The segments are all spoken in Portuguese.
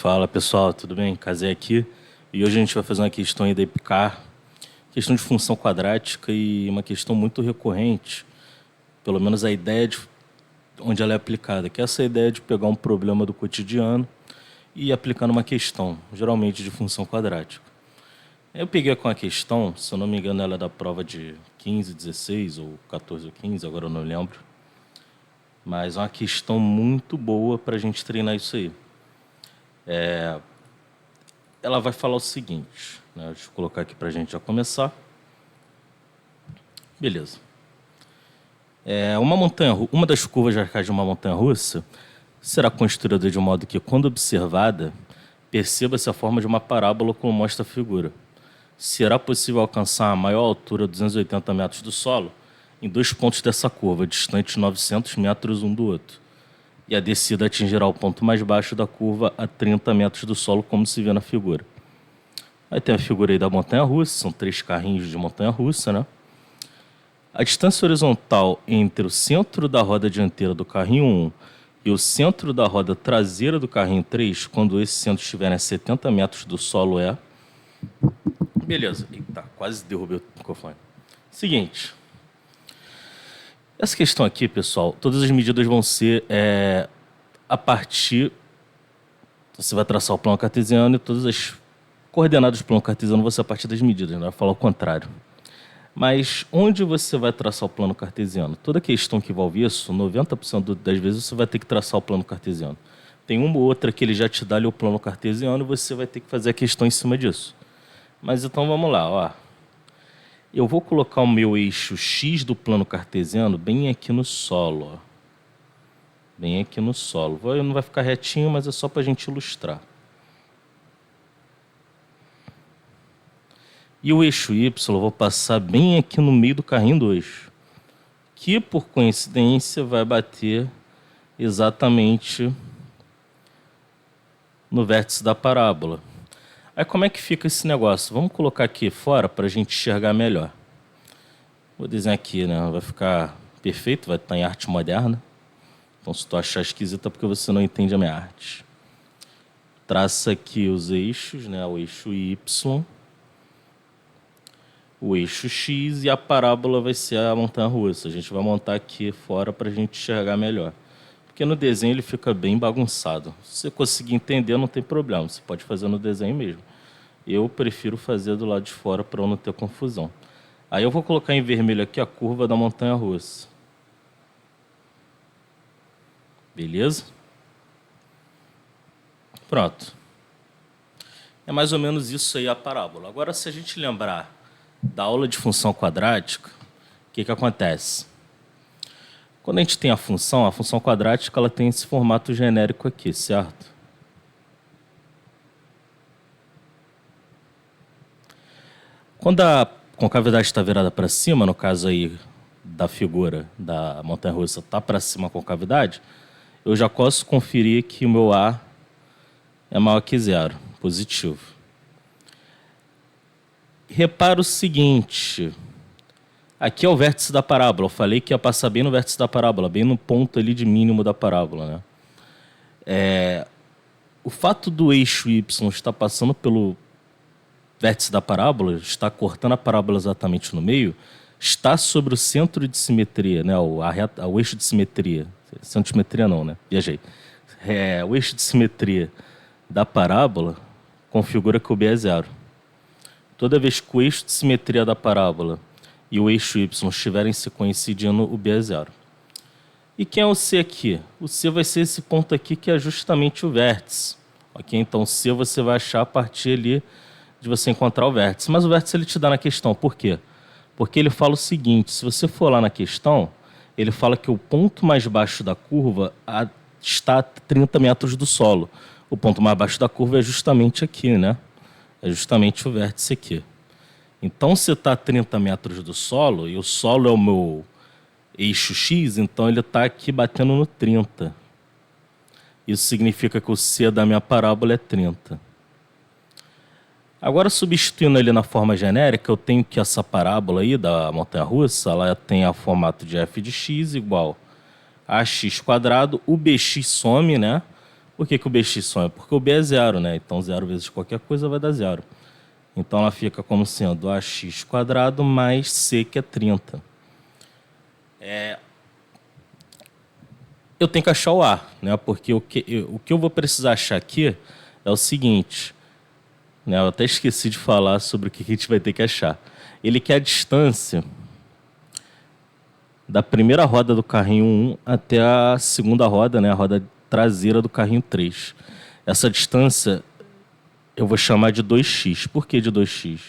Fala pessoal, tudo bem? Casé aqui e hoje a gente vai fazer uma questão aí da EPICAR, questão de função quadrática e uma questão muito recorrente, pelo menos a ideia de onde ela é aplicada, que é essa ideia de pegar um problema do cotidiano e aplicar numa questão, geralmente de função quadrática. Eu peguei com a questão, se eu não me engano ela é da prova de 15, 16 ou 14 ou 15, agora eu não lembro, mas é uma questão muito boa para a gente treinar isso aí. Ela vai falar o seguinte, né? Deixa eu colocar aqui para a gente já começar. Beleza. Uma das curvas de arcade de uma montanha-russa será construída de modo que, quando observada, perceba-se a forma de uma parábola como mostra a figura. Será possível alcançar a maior altura, 280 metros do solo, em dois pontos dessa curva, distantes 900 metros um do outro. E a descida atingirá o ponto mais baixo da curva a 30 metros do solo, como se vê na figura. Aí tem a figura aí da montanha-russa, são 3 carrinhos de montanha-russa, né? A distância horizontal entre o centro da roda dianteira do carrinho 1 e o centro da roda traseira do carrinho 3, quando esse centro estiver a 70 metros do solo, é... Beleza. Eita, quase derrubei o microfone. Seguinte. Essa questão aqui, pessoal, todas as medidas vão ser a partir... Você vai traçar o plano cartesiano e todas as coordenadas do plano cartesiano vão ser a partir das medidas, né? Vai falar o contrário. Mas onde você vai traçar o plano cartesiano? Toda questão que envolve isso, 90% das vezes você vai ter que traçar o plano cartesiano. Tem uma ou outra que ele já te dá ali o plano cartesiano e você vai ter que fazer a questão em cima disso. Mas então vamos lá, ó. Eu vou colocar o meu eixo X do plano cartesiano bem aqui no solo, ó. Bem aqui no solo. Não vai ficar retinho, mas é só para a gente ilustrar. E o eixo Y eu vou passar bem aqui no meio do carrinho 2, que por coincidência vai bater exatamente no vértice da parábola. Aí como é que fica esse negócio? Vamos colocar aqui fora para a gente enxergar melhor. Vou desenhar aqui, né? Vai ficar perfeito, vai estar em arte moderna. Então se tu achar esquisita é porque você não entende a minha arte. Traça aqui os eixos, né? O eixo Y, o eixo X e a parábola vai ser a montanha-russa. A gente vai montar aqui fora para a gente enxergar melhor. Porque no desenho ele fica bem bagunçado. Se você conseguir entender, não tem problema. Você pode fazer no desenho mesmo. Eu prefiro fazer do lado de fora para não ter confusão. Aí eu vou colocar em vermelho aqui a curva da montanha-russa. Beleza? Pronto. É mais ou menos isso aí a parábola. Agora, se a gente lembrar da aula de função quadrática, o que acontece? Quando a gente tem a função quadrática ela tem esse formato genérico aqui, certo? Quando a concavidade está virada para cima, no caso aí da figura da montanha-russa está para cima a concavidade, eu já posso conferir que o meu A é maior que 0, positivo. Repara o seguinte, aqui é o vértice da parábola, eu falei que ia passar bem no vértice da parábola, bem no ponto ali de mínimo da parábola, né? O fato do eixo Y estar passando pelo vértice da parábola, está cortando a parábola exatamente no meio, está sobre o centro de simetria, né? O eixo de simetria, centro de simetria não, né? Viajei. O eixo de simetria da parábola configura que o B é 0. Toda vez que o eixo de simetria da parábola e o eixo Y estiverem se coincidindo, o B é 0. E quem é o C aqui? O C vai ser esse ponto aqui, que é justamente o vértice. Ok? Então, o C você vai achar a partir ali de você encontrar o vértice. Mas o vértice ele te dá na questão. Por quê? Porque ele fala o seguinte, se você for lá na questão, ele fala que o ponto mais baixo da curva está a 30 metros do solo. O ponto mais baixo da curva é justamente aqui, né? É justamente o vértice aqui. Então, se está a 30 metros do solo, e o solo é o meu eixo X, então ele está aqui batendo no 30. Isso significa que o C da minha parábola é 30. Agora, substituindo ele na forma genérica, eu tenho que essa parábola aí da montanha-russa, ela tem o formato de f de x igual a x², o bx some, né? Por que o bx só é? Porque o b é zero, né? Então 0 vezes qualquer coisa vai dar zero. Então ela fica como sendo ax² mais c, que é 30. Eu tenho que achar o a, né? Porque o que eu vou precisar achar aqui é o seguinte, né? Eu até esqueci de falar sobre o que a gente vai ter que achar. Ele quer a distância da primeira roda do carrinho 1 até a segunda roda, né? A roda traseira do carrinho 3. Essa distância eu vou chamar de 2x. Por que de 2x?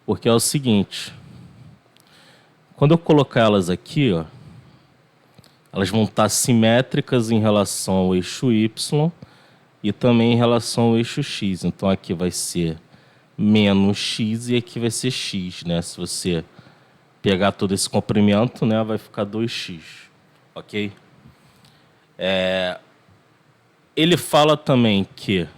Porque é o seguinte, quando eu colocar elas aqui, ó, elas vão estar simétricas em relação ao eixo y e também em relação ao eixo x. Então aqui vai ser menos x e aqui vai ser x, né? Se você pegar todo esse comprimento, né, vai ficar 2x, ok? Ele fala também que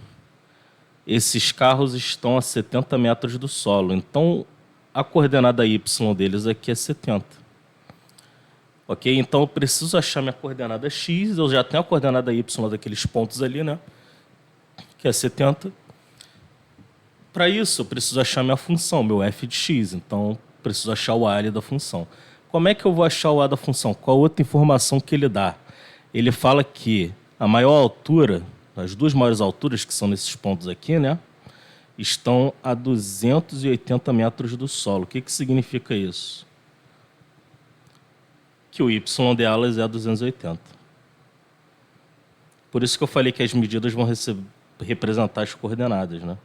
esses carros estão a 70 metros do solo, então a coordenada y deles aqui é 70. Ok? Então eu preciso achar minha coordenada x, eu já tenho a coordenada y daqueles pontos ali, né? Que é 70. Para isso, eu preciso achar minha função, meu f de x. Então, eu preciso achar o a ali da função. Como é que eu vou achar o a da função? Qual outra informação que ele dá? Ele fala que a maior altura, as duas maiores alturas, que são nesses pontos aqui, né? Estão a 280 metros do solo. O que significa isso? Que o y delas é 280. Por isso que eu falei que as medidas vão representar as coordenadas, né?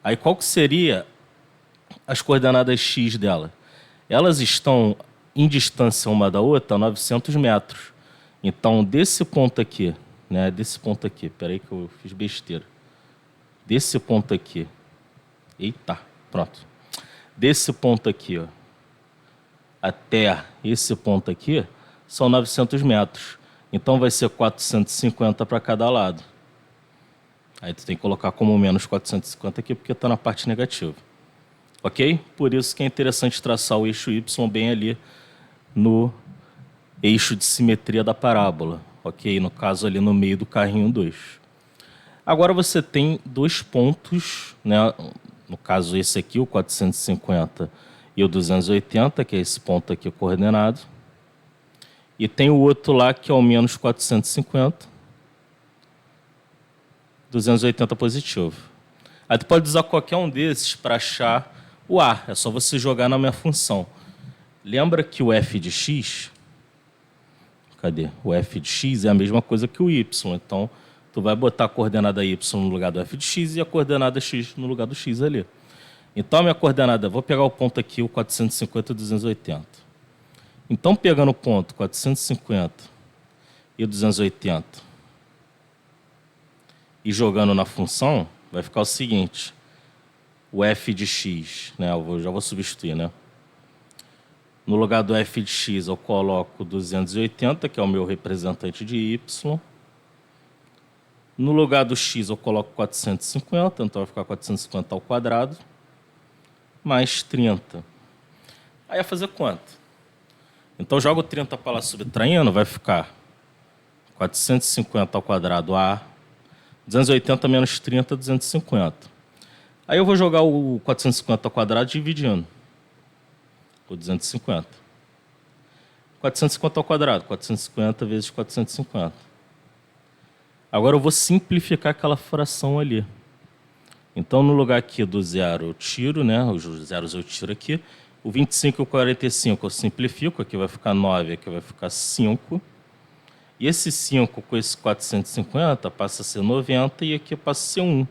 Aí qual que seria as coordenadas x dela? Elas estão em distância uma da outra a 900 metros. Então, desse ponto aqui, né? Desse ponto aqui, peraí que eu fiz besteira. Desse ponto aqui, eita, pronto. Desse ponto aqui, ó, até esse ponto aqui, são 900 metros. Então, vai ser 450 para cada lado. Aí tu tem que colocar como menos 450 aqui, porque está na parte negativa. Ok? Por isso que é interessante traçar o eixo y bem ali no eixo de simetria da parábola. Ok? No caso ali no meio do carrinho 2. Agora você tem dois pontos, né? No caso esse aqui, o 450 e o 280, que é esse ponto aqui coordenado. E tem o outro lá que é o menos 450. 280 positivo. Aí tu pode usar qualquer um desses para achar o a. É só você jogar na minha função. Lembra que o f de x... Cadê? O f de x é a mesma coisa que o y. Então, tu vai botar a coordenada y no lugar do f de x e a coordenada x no lugar do x ali. Então, a minha coordenada... Vou pegar o ponto aqui, o 450 e 280. Então, pegando o ponto 450 e 280... e jogando na função, vai ficar o seguinte. O f de x, né? Já vou substituir, né? No lugar do f de x, eu coloco 280, que é o meu representante de y. No lugar do x, eu coloco 450, então vai ficar 450 ao quadrado, mais 30. Aí vai fazer quanto? Então, eu jogo 30 para lá subtraindo, vai ficar 450 ao quadrado a 280 menos 30, 250. Aí eu vou jogar o 450 ao quadrado dividindo por 250. 450 ao quadrado, 450 vezes 450. Agora eu vou simplificar aquela fração ali. Então, no lugar aqui do zero eu tiro, né? Os zeros eu tiro aqui. O 25 e o 45 eu simplifico. Aqui vai ficar 9, aqui vai ficar 5. E esse 5 com esse 450 passa a ser 90 e aqui passa a ser 1.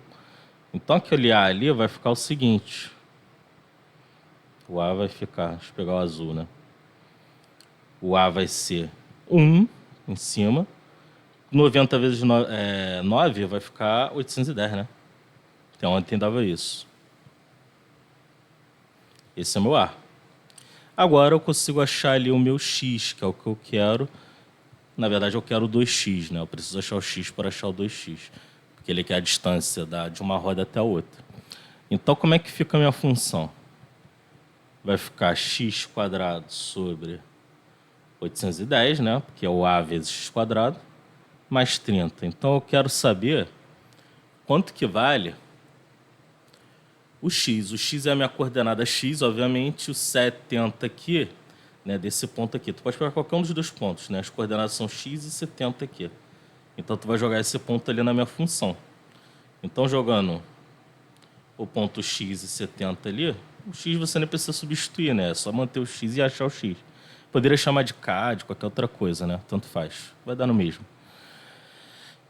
Então, aquele A ali vai ficar o seguinte. O A vai ficar... Deixa eu pegar o azul, né? O A vai ser 1 em cima. 90 vezes 9 vai ficar 810, né? Então, ontem dava isso. Esse é meu A. Agora eu consigo achar ali o meu X, que é o que eu quero. Na verdade, eu quero 2x, né? Eu preciso achar o x para achar o 2x. Porque ele quer a distância de uma roda até a outra. Então, como é que fica a minha função? Vai ficar x² sobre 810, né? Porque é o a vezes x². mais 30. Então eu quero saber quanto que vale o x. O x é a minha coordenada x, obviamente, o 70 aqui, né, desse ponto aqui. Tu pode pegar qualquer um dos dois pontos, né? As coordenadas são x e 70 aqui. Então tu vai jogar esse ponto ali na minha função. Então jogando o ponto x e 70 ali, o x você nem precisa substituir, né? É só manter o x e achar o x. Poderia chamar de k, de qualquer outra coisa, né? Tanto faz. Vai dar no mesmo.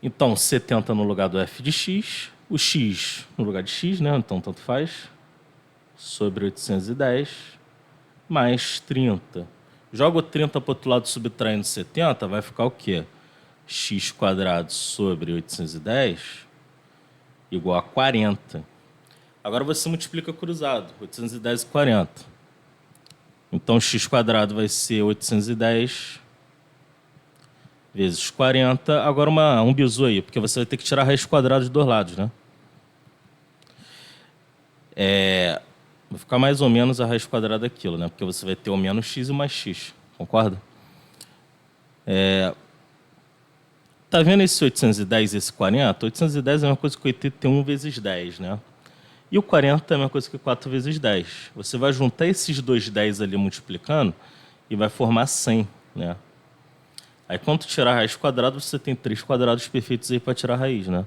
Então, 70 no lugar do f de x, o x no lugar de x, né? Então, tanto faz. Sobre 810, mais 30. Joga o 30 para o outro lado subtraindo 70, vai ficar o quê? X quadrado sobre 810 igual a 40. Agora você multiplica cruzado, 810 e 40. Então, x quadrado vai ser 810 vezes 40. Agora um bizu aí, porque você vai ter que tirar a raiz quadrada dos dois lados, né? Vai ficar mais ou menos a raiz quadrada daquilo, né? Porque você vai ter o menos x e o mais x, concorda? Tá vendo esse 810 e esse 40? 810 é a mesma coisa que 81 vezes 10, né? E o 40 é a mesma coisa que 4 vezes 10. Você vai juntar esses dois 10 ali multiplicando e vai formar 100, né? Aí quando tirar a raiz quadrada, você tem 3 quadrados perfeitos aí para tirar a raiz, né?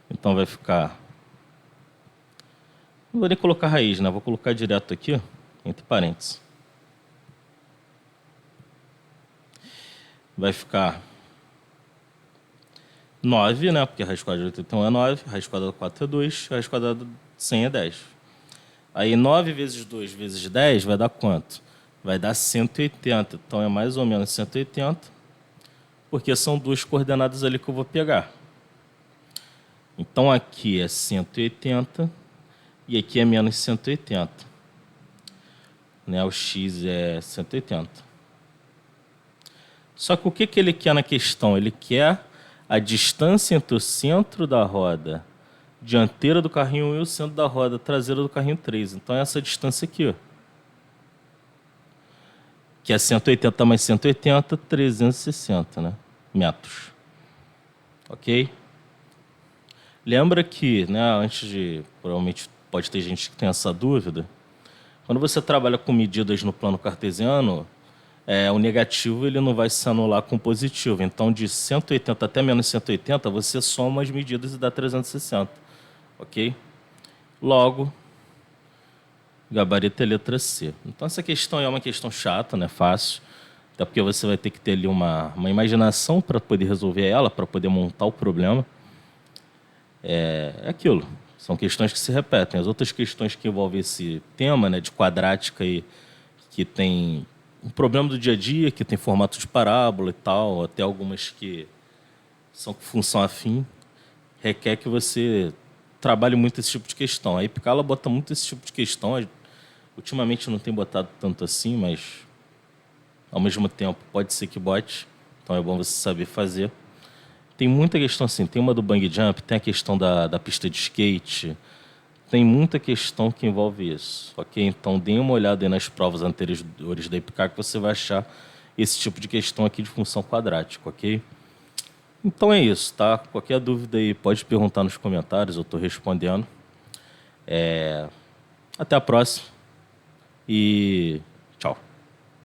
Então vai ficar... Não vou nem colocar raiz, né? Vou colocar direto aqui, entre parênteses. Vai ficar 9, né? Porque a raiz quadrada de 81 é 9, a raiz quadrada de 4 é 2, a raiz quadrada de 100 é 10. Aí 9 vezes 2 vezes 10 vai dar quanto? Vai dar 180. Então é mais ou menos 180, porque são duas coordenadas ali que eu vou pegar. Então aqui é 180 e aqui é menos 180. Né? O x é 180. Só que o que ele quer na questão? Ele quer a distância entre o centro da roda dianteira do carrinho 1 e o centro da roda traseira do carrinho 3. Então é essa distância aqui, ó, que é 180 mais 180, 360, né? Metros. Ok? Lembra que, né, antes de... Provavelmente pode ter gente que tem essa dúvida. Quando você trabalha com medidas no plano cartesiano, o negativo ele não vai se anular com o positivo. Então, de 180 até menos 180, você soma as medidas e dá 360. Ok? Logo, gabarito é letra C. Então, essa questão é uma questão chata, né? Fácil. Até porque você vai ter que ter ali uma imaginação para poder resolver ela, para poder montar o problema. É aquilo. São questões que se repetem. As outras questões que envolvem esse tema, né, de quadrática e que tem um problema do dia a dia, que tem formato de parábola e tal, até algumas que são função afim, requer que você trabalhe muito esse tipo de questão. A Epicala bota muito esse tipo de questão. Ultimamente não tem botado tanto assim, mas ao mesmo tempo pode ser que bote. Então é bom você saber fazer. Tem muita questão assim. Tem uma do bang jump, tem a questão da pista de skate. Tem muita questão que envolve isso, ok? Então, dê uma olhada aí nas provas anteriores da EPICAR que você vai achar esse tipo de questão aqui de função quadrática, ok? Então é isso, tá? Qualquer dúvida aí pode perguntar nos comentários, eu estou respondendo. Até a próxima e